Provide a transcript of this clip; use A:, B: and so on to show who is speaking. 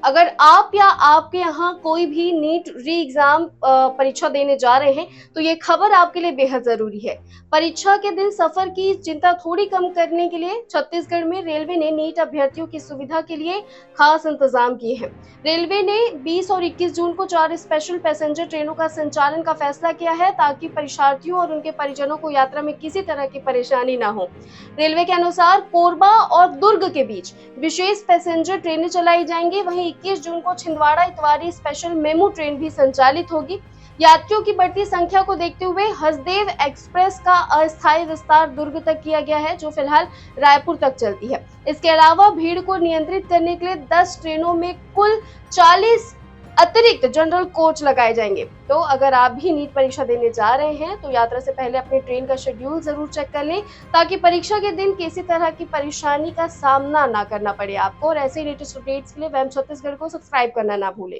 A: अगर आप या आपके यहाँ कोई भी नीट री एग्जाम परीक्षा देने जा रहे हैं तो ये खबर आपके लिए बेहद जरूरी है। परीक्षा के दिन सफर की चिंता थोड़ी कम करने के लिए छत्तीसगढ़ में रेलवे ने नीट अभ्यर्थियों की सुविधा के लिए खास इंतजाम किए हैं। रेलवे ने 20 और 21 जून को 4 स्पेशल पैसेंजर ट्रेनों का संचालन का फैसला किया है ताकि परीक्षार्थियों और उनके परिजनों को यात्रा में किसी तरह की परेशानी न हो। रेलवे के अनुसार कोरबा और दुर्ग के बीच विशेष पैसेंजर ट्रेनें चलाई जाएंगी। वहीं 21 जून को Chhindwara Itwari special MEMU train भी संचालित होगी। यात्रियों की बढ़ती संख्या को देखते हुए हसदेव एक्सप्रेस का अस्थायी विस्तार दुर्ग तक किया गया है, जो फिलहाल रायपुर तक चलती है। इसके अलावा भीड़ को नियंत्रित करने के लिए 10 ट्रेनों में कुल 40 अतिरिक्त जनरल कोच लगाए जाएंगे। तो अगर आप भी नीट परीक्षा देने जा रहे हैं तो यात्रा से पहले अपने ट्रेन का शेड्यूल जरूर चेक कर लें, ताकि परीक्षा के दिन किसी तरह की परेशानी का सामना ना करना पड़े आपको। और ऐसे लेटेस्ट अपडेट्स के लिए वैम छत्तीसगढ़ को सब्सक्राइब करना ना भूलें।